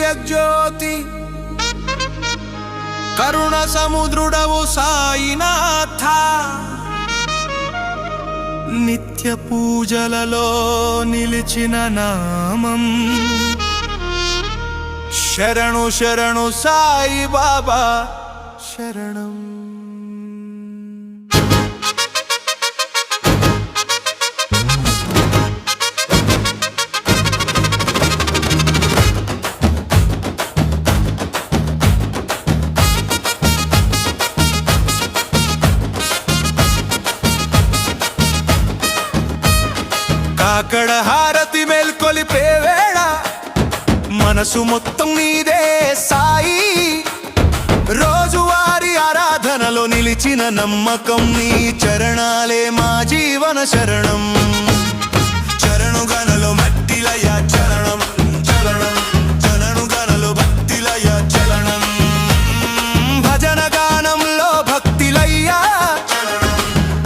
దివ్యజ్యోతి కరుణ సముద్రుడవు సాయినాథ నిత్య పూజలలో నిలిచిన నామం శరణు శరణు సాయి బాబా శరణం. కాకడ హారతి మేల్కొలిపే వేళ మనసు మొత్తం నీదే సాయి. రోజువారి ఆరాధనలో నిలిచిన నమ్మకం నీ చరణాలే మా జీవన శరణం. చరణు గనలో మట్టిలయ చరణం చరణం చరణు గనలో భక్తిలయ చరణం. భజన గానంలో భక్తిలయ్య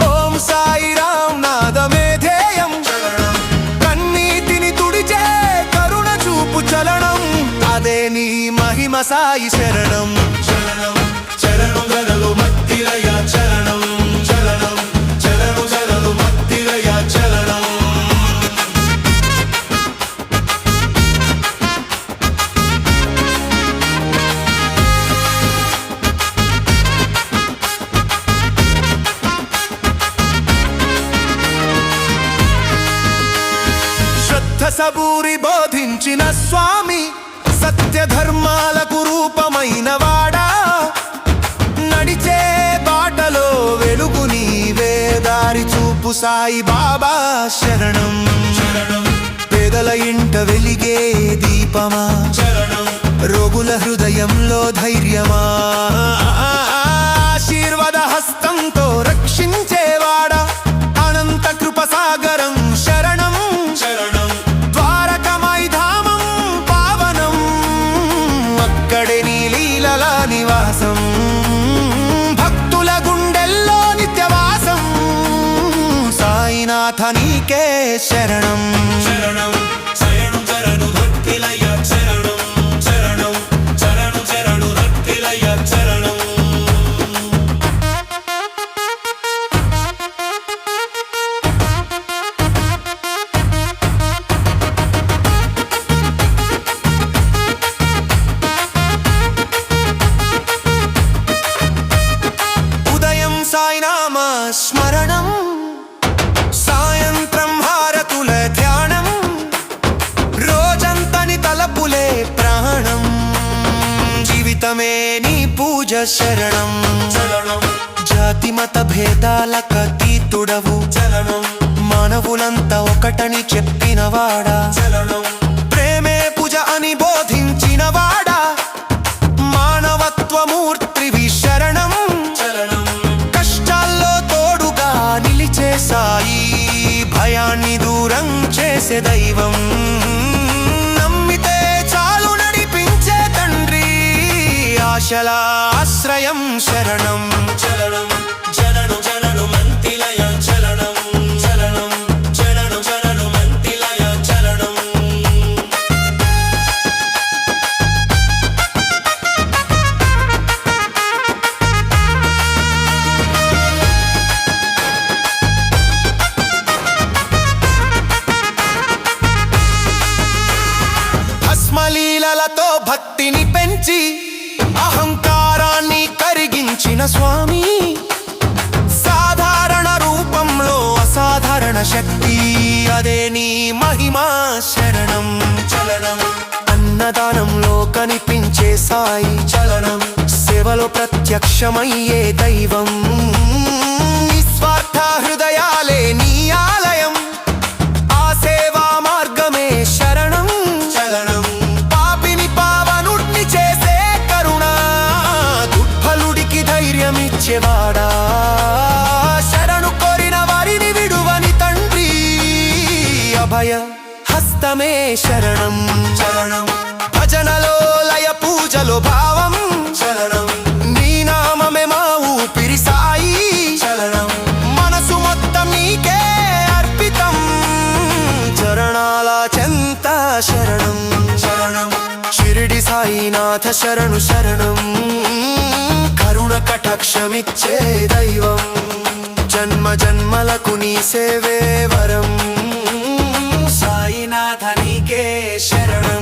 ఓం సాయి రామ్ నాదమే ధ్యేయం. కన్నీటిని తుడిచే కరుణ చూపు చలనం అదే నీ మహిమ సాయి శరణం. చరణం చరణు గనలో మట్టిలయ చరణం చరణం చరణు గనలో మట్టిలయ చరణం. శ్రద్ధ సబూరి బోధించిన స్వామి సత్య ధర్మాలకు రూపమైన వాడా. నడిచే బాటలో వెలుగు నీవే దారి చూపు సాయి బాబా శరణం. పేదల ఇంట వెలిగే దీపమా రోగుల హృదయంలో ధైర్యమా. ఆశీర్వాద హస్తంతో రక్షించేవాడా అనంత కృప సాగరం శరణం. ద్వారకమై ధామం పావనం అక్కడే నీ లీలల నివాసం. భక్తుల గుండెల్లో నిత్యవాసం సాయినాథ నీకే శరణం. శరణం శరణు చరణు భక్తిలయ శరణం శరణం చరణు చరణు భక్తిలయ శరణం. ఉదయం సాయినామ స్మరణం సాయంత్రం హారతుల ధ్యానం. రోజంతని తలపులే ప్రాణం జీవితమే నీ పూజ శరణం. జాతి మత భేదాలకతీతుడవు మానవులంతా ఒకటని చెప్పినవాడా. ప్రేమే పూజ అని బోధించినవాడా మానవత్వమూర్తివి శరణం. కష్టాల్లో తోడుగా నిలిచే సాయి భయాన్ని దూరం చేసే దైవం. నమ్మితే చాలు నడిపించే తండ్రి ఆశల ఆశ్రయం శరణం. చరణం జనను జనను మంతిలయ చరణం చరణం జనను జనను మంతిలయ చరణం. భస్మలీలతో భక్తిని పెంచి అహంకారాన్ని కరిగించిన స్వామి. సాధారణ రూపంలో అసాధారణ శక్తి అదే నీ మహిమా శరణం. చలనం అన్నదానంలో కనిపించే సాయి చలనం. సేవలో ప్రత్యక్షమయ్యే దైవం. నిస్వార్థ హృదయాలే నీ ఆలయం. ఆ సేవా మార్గమే శరణం. చలనం పాపిని పావనుడిని చేసే కరుణ దుర్బలుడికి ధైర్యమిచ్చేవాడా. శరణు కోరిన వారిని విడువని తండ్రి అభయ హస్తమే శరణం. చరణం భజనలో లయ పూజలో భావం చరణం. నీ నామమే మా ఊపిరి సాయి చరణం. మనసు మొత్తం నీకే అర్పితం చరణాల చెంత శరణం. శరణం షిరిడి షిరిడి సాయినాథ శరణు శరణం కరుణ కటాక్షమిచ్చే దైవం జన్మ జన్మలకు నీ సేవే వరం సాయినాథ నీకే శరణం